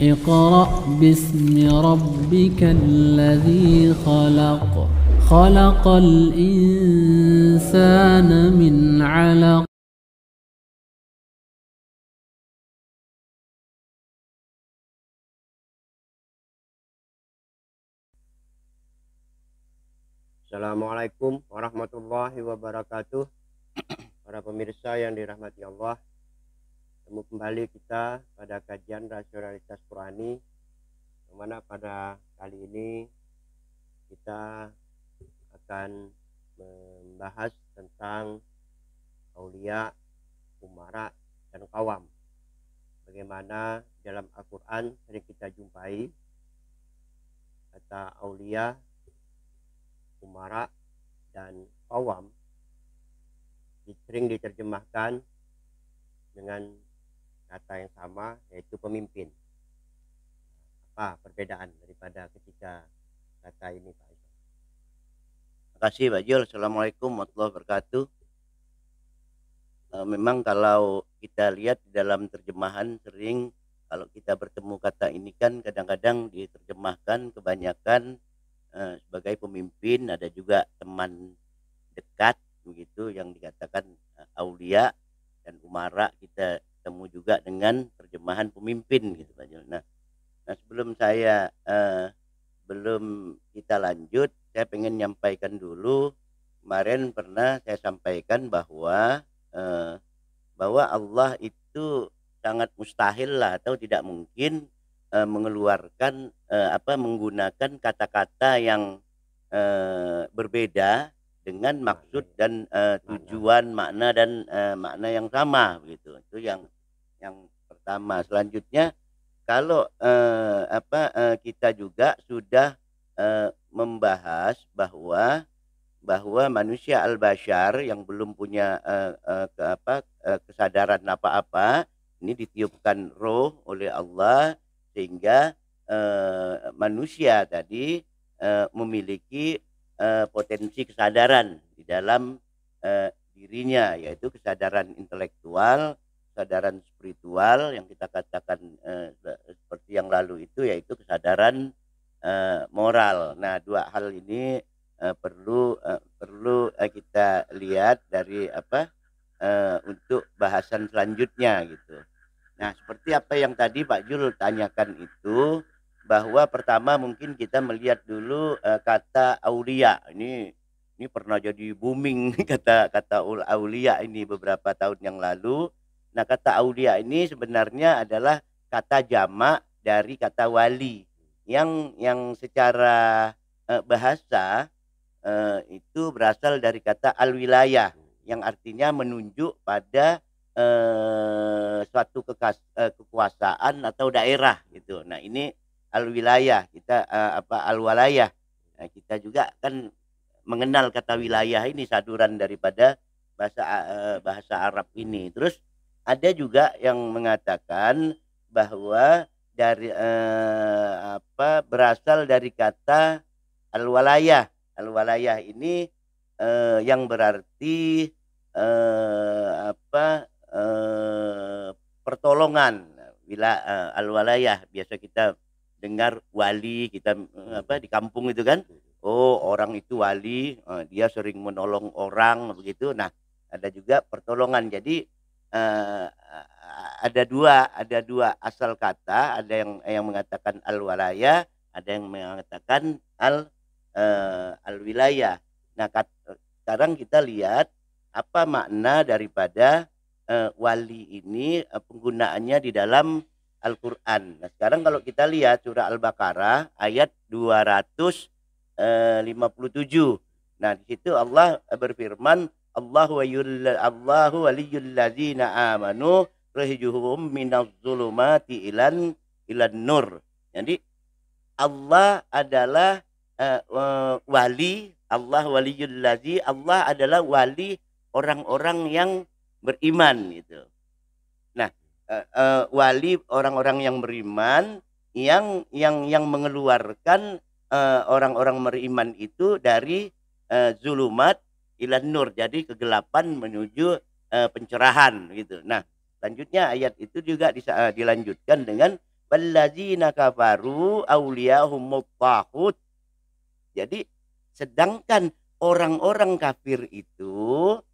اقرأ باسم ربك الذي خلق خلق الإنسان من علق. Assalamualaikum warahmatullahi wabarakatuh. Para pemirsa yang dirahmati Allah, ketemu kembali kita pada kajian rasionalitas Qurani, yang mana pada kali ini kita akan membahas tentang aulia, umara, dan qawam. Bagaimana dalam Al-Quran sering kita jumpai kata aulia, umara, dan qawam sering diterjemahkan dengan kata yang sama, yaitu pemimpin. Apa perbedaan daripada ketiga kata ini, Pak Ismail? Terima kasih Pak Jul. Assalamualaikum warahmatullahi wabarakatuh. Memang kalau kita lihat di dalam terjemahan sering kalau kita bertemu kata ini kan kadang-kadang diterjemahkan kebanyakan sebagai pemimpin, ada juga teman dekat begitu yang dikatakan aulia, dan umara kita temu juga dengan terjemahan pemimpin gitu Pak Jul. Nah sebelum kita lanjut, saya pengen nyampaikan dulu. Kemarin pernah saya sampaikan bahwa Allah itu sangat mustahil lah atau tidak mungkin mengeluarkan menggunakan kata-kata yang berbeda dengan maksud dan tujuan makna dan makna yang sama begitu. Itu yang pertama. Selanjutnya kalau kita juga sudah membahas bahwa manusia al-bashar yang belum punya kesadaran apa-apa ini ditiupkan roh oleh Allah, sehingga manusia tadi memiliki potensi kesadaran di dalam dirinya, yaitu kesadaran intelektual, kesadaran spiritual yang kita katakan seperti yang lalu itu, yaitu kesadaran moral. Nah, dua hal ini perlu kita lihat dari untuk bahasan selanjutnya gitu. Nah, seperti apa yang tadi Pak Jul tanyakan itu, bahwa pertama mungkin kita melihat dulu kata aulia. Ini pernah jadi booming kata aulia ini beberapa tahun yang lalu. Nah, kata aulia ini sebenarnya adalah kata jamak dari kata wali yang secara bahasa itu berasal dari kata al-wilayah, yang artinya menunjuk pada suatu kekuasaan atau daerah gitu. Nah, ini al-wilayah, kita al-walayah. Nah, kita juga kan mengenal kata wilayah ini saduran daripada bahasa Arab ini. Terus ada juga yang mengatakan bahwa dari berasal dari kata al-walayah. Al-walayah ini yang berarti pertolongan. Bila al-walayah biasa kita dengar wali, kita di kampung itu kan, oh orang itu wali, dia sering menolong orang begitu. Nah, ada juga pertolongan. Jadi ada dua asal kata, ada yang mengatakan al-walayah, ada yang mengatakan al-wilayah. Nah, sekarang kita lihat apa makna daripada wali ini, penggunaannya di dalam Al-Quran. Nah, sekarang kalau kita lihat surah Al-Baqarah ayat 257. Nah, di situ Allah berfirman, Allahu waliyul ladzina amanu rahijuhum minaz zulumati ilan nur. Jadi Allah adalah wali, Allah waliyul ladzi, Allah adalah wali orang-orang yang beriman gitu. Nah, wali orang-orang yang beriman yang mengeluarkan orang-orang beriman itu dari zulumat ilan nur, jadi kegelapan menuju pencerahan gitu. Nah, selanjutnya ayat itu juga dilanjutkan dengan walladzina kafaru awliyahumut taghut. Jadi sedangkan orang-orang kafir itu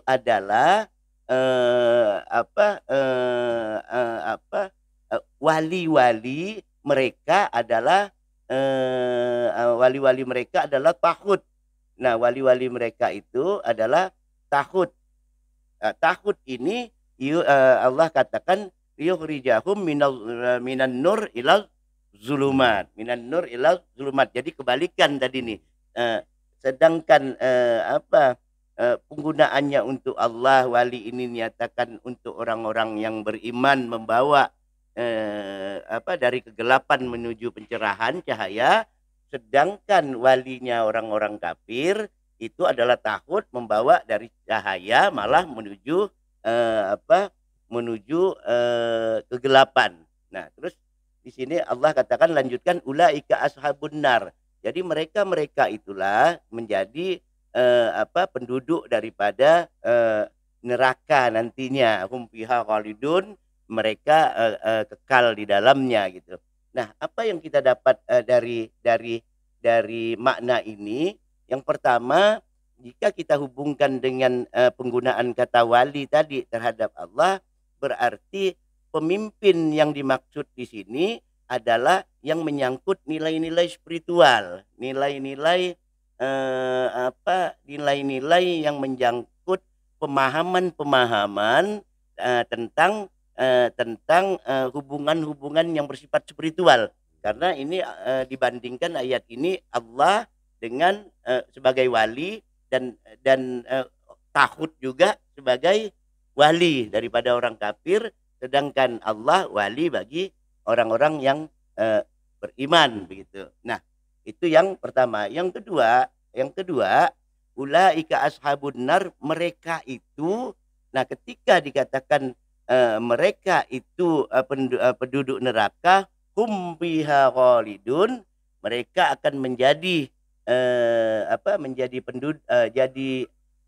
adalah wali-wali mereka adalah wali-wali mereka adalah taghut. Nah, wali-wali mereka itu adalah taghut. Taghut ini Allah katakan yukhrijahum minan nur ilal zulumat, minan nur ilal zulumat. Jadi kebalikan tadi nih. Sedangkan penggunaannya untuk Allah, wali ini nyatakan untuk orang-orang yang beriman, membawa dari kegelapan menuju pencerahan cahaya. Sedangkan walinya orang-orang kafir itu adalah taghut, membawa dari cahaya malah menuju kegelapan. Nah, terus di sini Allah katakan, lanjutkan, ulaika ashabun nar. Jadi mereka itulah menjadi penduduk daripada neraka nantinya. Hum fiha khalidun, mereka kekal di dalamnya gitu. Nah, apa yang kita dapat dari makna ini? Yang pertama, jika kita hubungkan dengan penggunaan kata wali tadi terhadap Allah, berarti pemimpin yang dimaksud di sini adalah yang menyangkut nilai-nilai spiritual, nilai-nilai yang menyangkut pemahaman-pemahaman tentang hubungan-hubungan yang bersifat spiritual. Karena ini dibandingkan ayat ini Allah dengan sebagai wali dan taghut juga sebagai wali daripada orang kafir, sedangkan Allah wali bagi orang-orang yang beriman begitu. Nah, itu yang pertama. Yang kedua, ulaika ashabun nar, mereka itu. Nah, ketika dikatakan mereka itu penduduk neraka, hum fiha khalidun, mereka akan menjadi jadi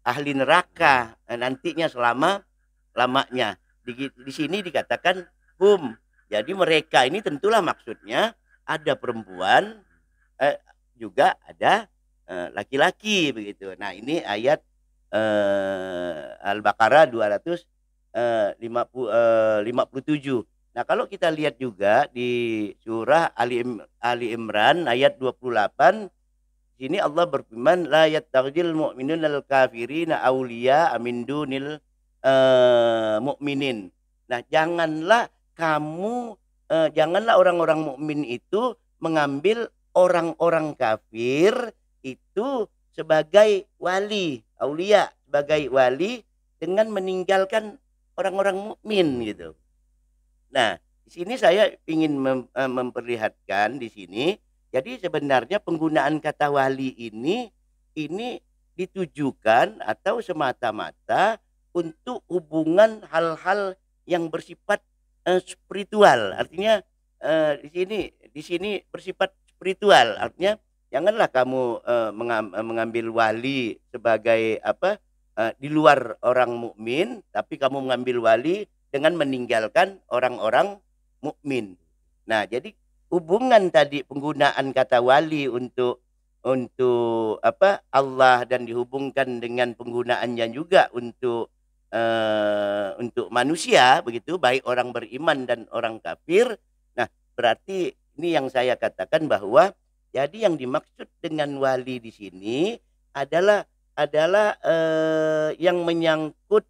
ahli neraka nantinya selama-lamanya. Di sini dikatakan hum. Jadi mereka ini tentulah maksudnya ada perempuan, juga ada laki-laki begitu. Nah, ini ayat Al-Baqarah 257. Nah, kalau kita lihat juga di surah Ali Imran ayat 28, sini Allah berfirman, la yattakhidul mu'minuna al-kafirina awliya min dunil mu'minin. Nah, janganlah orang-orang mukmin itu mengambil orang-orang kafir itu sebagai wali, aulia, sebagai wali dengan meninggalkan orang-orang mukmin gitu. Nah, di sini saya ingin memperlihatkan di sini. Jadi sebenarnya penggunaan kata wali ini ditujukan atau semata-mata untuk hubungan hal-hal yang bersifat spiritual. Artinya di sini bersifat spiritual. Artinya janganlah kamu mengambil wali sebagai di luar orang mukmin, tapi kamu mengambil wali dengan meninggalkan orang-orang mukmin. Nah, jadi hubungan tadi penggunaan kata wali untuk Allah dan dihubungkan dengan penggunaannya juga untuk manusia begitu, baik orang beriman dan orang kafir. Nah, berarti ini yang saya katakan bahwa jadi yang dimaksud dengan wali di sini adalah yang menyangkut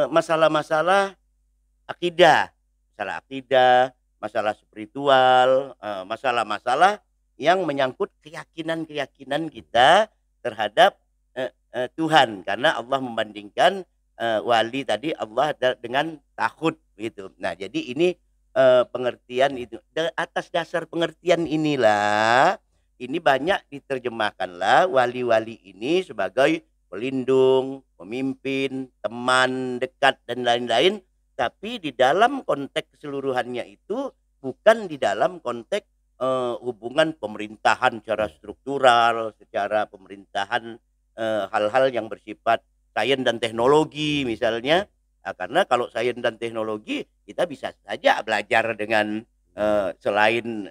masalah-masalah akidah, masalah spiritual, masalah-masalah yang menyangkut keyakinan-keyakinan kita terhadap Tuhan, karena Allah membandingkan wali tadi Allah dengan taghut gitu. Nah, jadi ini pengertian itu. Atas dasar pengertian inilah ini banyak diterjemahkanlah wali-wali ini sebagai pelindung, pemimpin, teman dekat dan lain-lain. Tapi di dalam konteks keseluruhannya itu bukan di dalam konteks hubungan pemerintahan secara struktural, secara pemerintahan hal-hal yang bersifat sains dan teknologi misalnya, Karena kalau sains dan teknologi kita bisa saja belajar dengan selain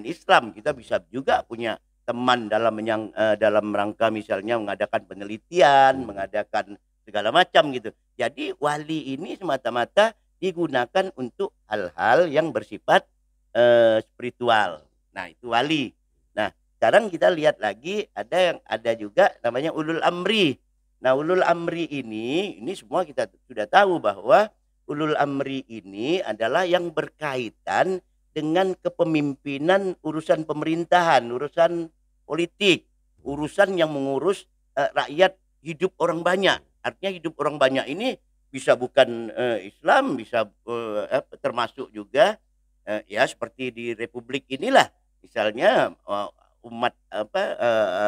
Islam, kita bisa juga punya teman dalam rangka misalnya mengadakan penelitian, mengadakan segala macam gitu. Jadi wali ini semata-mata digunakan untuk hal-hal yang bersifat spiritual. Nah, itu wali. Nah, sekarang kita lihat lagi ada juga namanya ulul amri. Nah, ulul amri ini semua kita sudah tahu bahwa ulul amri ini adalah yang berkaitan dengan kepemimpinan urusan pemerintahan, urusan politik, urusan yang mengurus rakyat, hidup orang banyak. Artinya hidup orang banyak ini bisa bukan Islam, bisa termasuk juga ya seperti di Republik inilah. Misalnya umat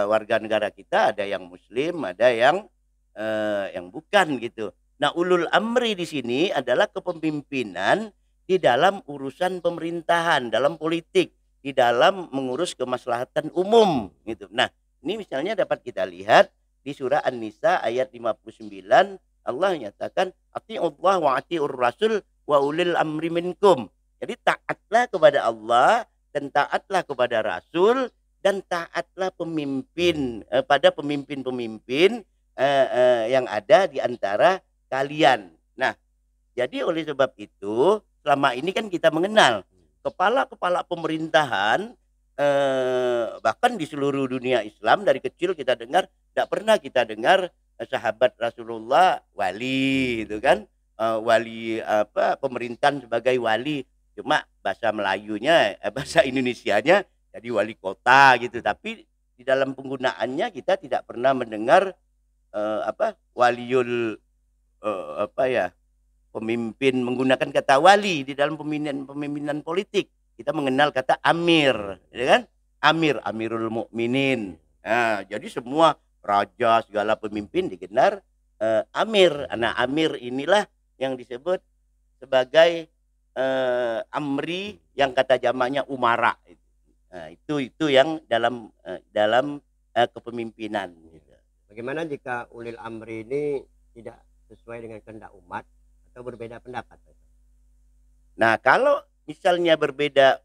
warga negara kita ada yang Muslim, ada yang bukan gitu. Nah, ulul amri di sini adalah kepemimpinan di dalam urusan pemerintahan, dalam politik, di dalam mengurus kemaslahatan umum gitu. Nah, ini misalnya dapat kita lihat di surah An-Nisa ayat 59, Allah menyatakan ati'ullah wa ati'ur rasul wa ulil amri minkum. Jadi taatlah kepada Allah dan taatlah kepada Rasul dan taatlah pemimpin pada pemimpin-pemimpin yang ada di antara kalian. Nah, jadi oleh sebab itu selama ini kan kita mengenal kepala-kepala pemerintahan bahkan di seluruh dunia Islam dari kecil kita dengar, tidak pernah kita dengar sahabat Rasulullah wali, itu kan wali pemerintahan sebagai wali, cuma bahasa Melayunya bahasa Indonesianya jadi wali kota gitu, tapi di dalam penggunaannya kita tidak pernah mendengar waliul pemimpin menggunakan kata wali di dalam pemimpinan politik. Kita mengenal kata amir, ya kan? Amirul mukminin. Nah, jadi semua raja segala pemimpin digelar amir. Nah, amir inilah yang disebut sebagai amri, yang kata jamaknya umara. Nah, itu yang dalam kepemimpinan. Bagaimana jika ulil amri ini tidak sesuai dengan kehendak umat atau berbeda pendapat? Nah, kalau misalnya berbeda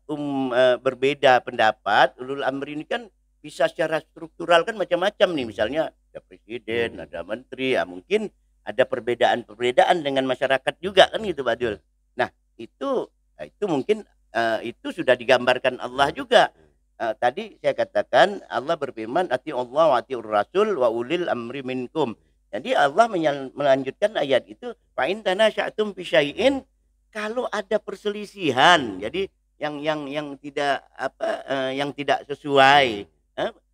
pendapat, ulul amri ini kan bisa secara struktural kan macam-macam nih. Misalnya ada presiden, ada menteri, ya mungkin ada perbedaan dengan masyarakat juga kan gitu, Pak Dul. Nah, itu mungkin itu sudah digambarkan Allah juga. Tadi saya katakan Allah berfirman ati'ullah wa ati'ur rasul wa ulil amri minkum. Jadi Allah melanjutkan ayat itu, fa in tanasya'tum fi syai'in, kalau ada perselisihan, jadi yang tidak sesuai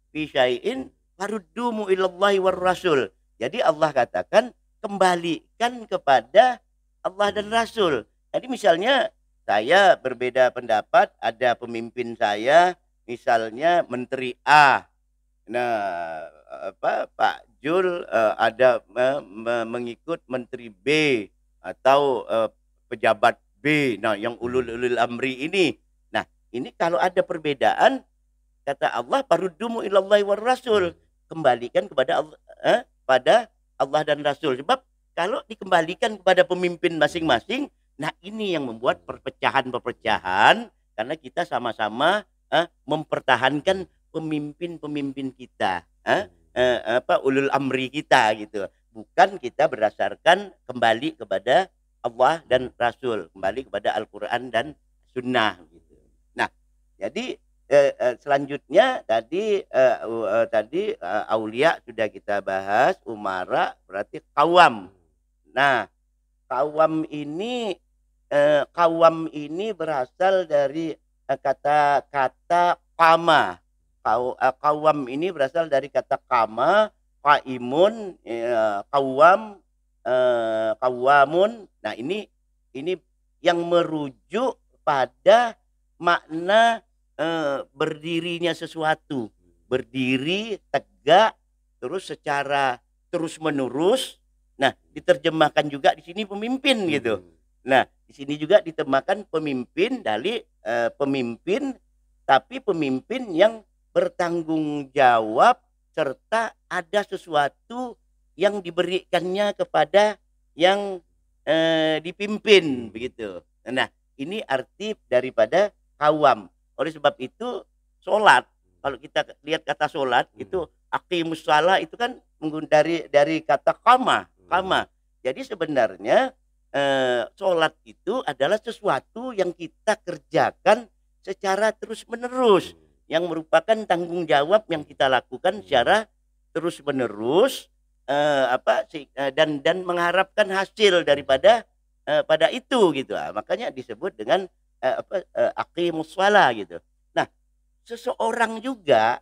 fi syai'in faruddumu ilallahi war rasul. Jadi Allah katakan kembalikan kepada Allah dan Rasul. Jadi misalnya saya berbeda pendapat, ada pemimpin saya misalnya Menteri A. Nah, Pak Jul ada mengikut Menteri B atau pejabat B. Nah, yang ulul amri ini. Nah, ini kalau ada perbedaan, kata Allah, faruddumu ilallahi war rasul. Kembalikan kepada Allah dan Rasul. Sebab kalau dikembalikan kepada pemimpin masing-masing, nah ini yang membuat perpecahan karena kita sama-sama mempertahankan pemimpin kita, ulul amri kita gitu. Bukan kita berdasarkan kembali kepada Allah dan Rasul, kembali kepada Al-Quran dan Sunnah gitu. Nah, jadi selanjutnya tadi aulia sudah kita bahas, umara berarti kawam. Nah, kawam ini berasal dari kata kama. Kawam ini berasal dari kata kama, kaimun, kawam, kawamun. Nah, ini yang merujuk pada makna berdirinya sesuatu, berdiri tegak terus secara terus menerus. Nah, diterjemahkan juga di sini pemimpin gitu. Nah, di sini juga diterjemahkan pemimpin dari pemimpin, tapi pemimpin yang bertanggung jawab serta ada sesuatu yang diberikannya kepada yang dipimpin begitu. Nah, ini arti daripada kawam. Oleh sebab itu sholat, kalau kita lihat kata sholat itu aqimus shalah itu kan dari kata kama. Jadi sebenarnya sholat itu adalah sesuatu yang kita kerjakan secara terus menerus, yang merupakan tanggung jawab yang kita lakukan secara terus menerus, dan mengharapkan hasil daripada pada itu gitu. Makanya disebut dengan aqimus shalah gitu. Nah, seseorang juga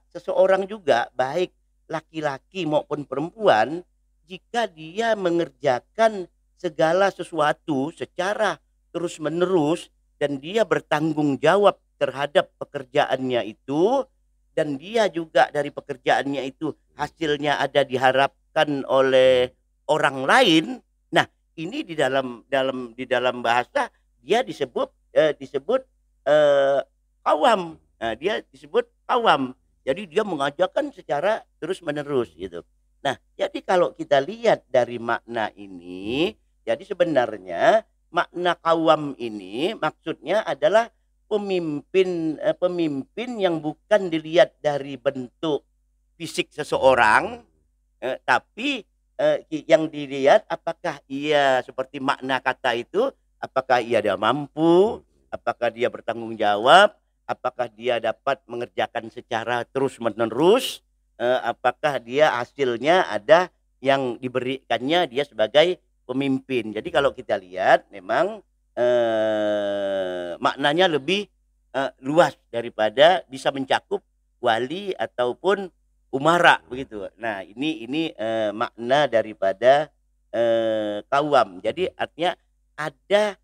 baik laki-laki maupun perempuan, jika dia mengerjakan segala sesuatu secara terus-menerus dan dia bertanggung jawab terhadap pekerjaannya itu, dan dia juga dari pekerjaannya itu hasilnya ada diharapkan oleh orang lain. Nah, ini di dalam bahasa dia disebut kawam. Nah, dia disebut kawam. Jadi dia mengajarkan secara terus-menerus gitu. Nah, jadi kalau kita lihat dari makna ini, jadi sebenarnya makna kawam ini maksudnya adalah pemimpin yang bukan dilihat dari bentuk fisik seseorang, tapi yang dilihat apakah ia seperti makna kata itu, apakah ia mampu, apakah dia bertanggung jawab, apakah dia dapat mengerjakan secara terus-menerus, apakah dia hasilnya ada yang diberikannya dia sebagai pemimpin. Jadi kalau kita lihat memang maknanya lebih luas daripada bisa mencakup wali ataupun umara begitu. Nah, ini makna daripada kawam. Jadi artinya ada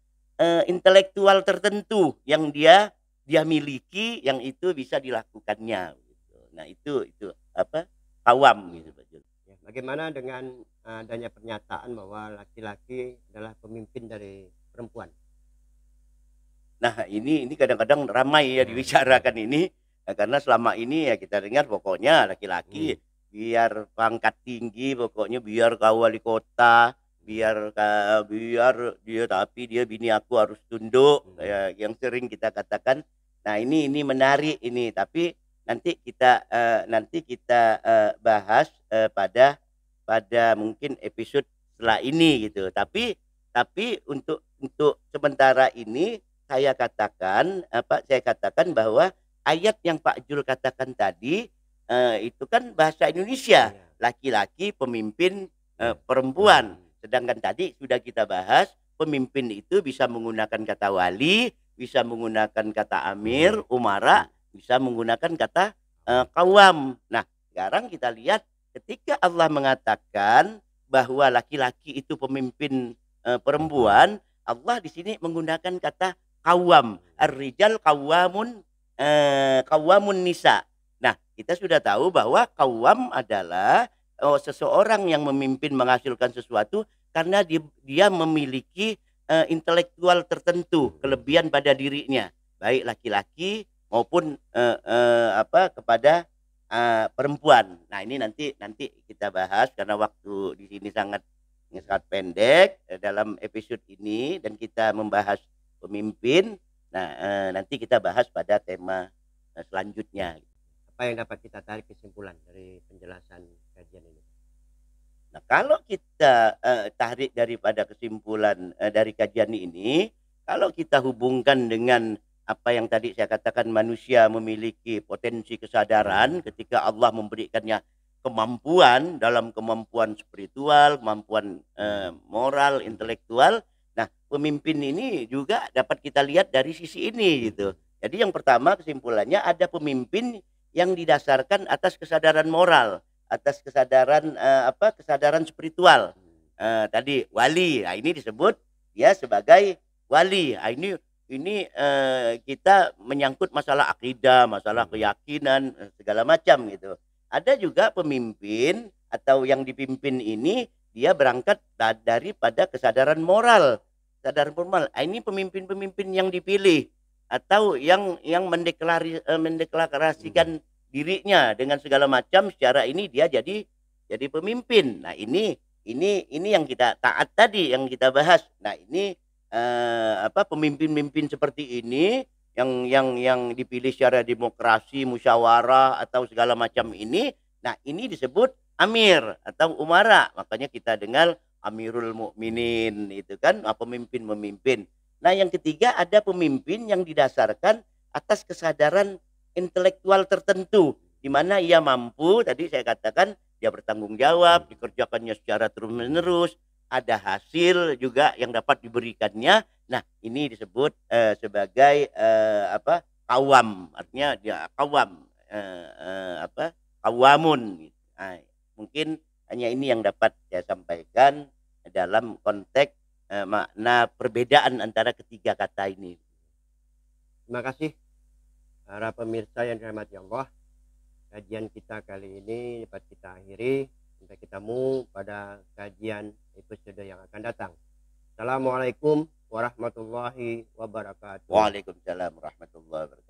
intelektual tertentu yang dia miliki, yang itu bisa dilakukannya gitu. Nah, itu apa? Kawam gitu, Pak Jul. Ya, bagaimana dengan adanya pernyataan bahwa laki-laki adalah pemimpin dari perempuan? Nah, ini kadang-kadang ramai ya dibicarakan ini, karena selama ini ya kita dengar pokoknya laki-laki biar pangkat tinggi, pokoknya biar kau wali kota, biar dia, tapi dia bini aku harus tunduk, yang sering kita katakan. Nah, ini menarik ini, tapi nanti kita bahas pada mungkin episode setelah ini gitu. Tapi untuk sementara ini saya katakan bahwa ayat yang Pak Jul katakan tadi itu kan bahasa Indonesia, laki-laki pemimpin perempuan. Sedangkan tadi sudah kita bahas pemimpin itu bisa menggunakan kata wali, bisa menggunakan kata amir, umara, bisa menggunakan kata kawam. Nah, sekarang kita lihat ketika Allah mengatakan bahwa laki-laki itu pemimpin perempuan, Allah di sini menggunakan kata kawam. Ar-rijal kawamun nisa. Nah, kita sudah tahu bahwa kawam adalah seseorang yang memimpin menghasilkan sesuatu karena dia memiliki intelektual tertentu, kelebihan pada dirinya, baik laki-laki maupun kepada perempuan. Nah, ini nanti kita bahas karena waktu di sini sangat pendek dalam episode ini, dan kita membahas pemimpin. Nah, nanti kita bahas pada tema selanjutnya. Apa yang dapat kita tarik kesimpulan dari penjelasan kajian ini? Nah, kalau kita tarik daripada kesimpulan dari kajian ini, kalau kita hubungkan dengan apa yang tadi saya katakan, manusia memiliki potensi kesadaran ketika Allah memberikannya kemampuan, dalam kemampuan spiritual, kemampuan moral, intelektual. Nah, pemimpin ini juga dapat kita lihat dari sisi ini gitu. Jadi yang pertama kesimpulannya ada pemimpin yang didasarkan atas kesadaran moral, atas kesadaran kesadaran spiritual. Tadi wali, nah ini disebut dia sebagai wali. Nah, ini kita menyangkut masalah akidah, masalah keyakinan, segala macam gitu. Ada juga pemimpin atau yang dipimpin ini dia berangkat daripada kesadaran moral. Kesadaran moral. Ini pemimpin-pemimpin yang dipilih atau yang mendeklarasikan dirinya dengan segala macam, secara ini dia jadi pemimpin. Nah, ini ini yang kita taat tadi yang kita bahas. Nah, ini pemimpin-pemimpin seperti ini yang dipilih secara demokrasi, musyawarah atau segala macam ini. Nah, ini disebut amir atau umara. Makanya kita dengar Amirul Mukminin itu kan pemimpin-pemimpin. Nah, yang ketiga ada pemimpin yang didasarkan atas kesadaran intelektual tertentu di mana ia mampu, tadi saya katakan dia bertanggung jawab, dikerjakannya secara terus-menerus, ada hasil juga yang dapat diberikannya. Nah, ini disebut sebagai kawam, artinya dia kawam, kawamun. Nah, mungkin hanya ini yang dapat saya sampaikan dalam konteks makna perbedaan antara ketiga kata ini. Terima kasih para pemirsa yang dirahmati Allah. Kajian kita kali ini dapat kita akhiri. Sampai ketemu pada kajian episode yang akan datang. Assalamualaikum warahmatullahi wabarakatuh. Waalaikumsalam warahmatullahi wabarakatuh.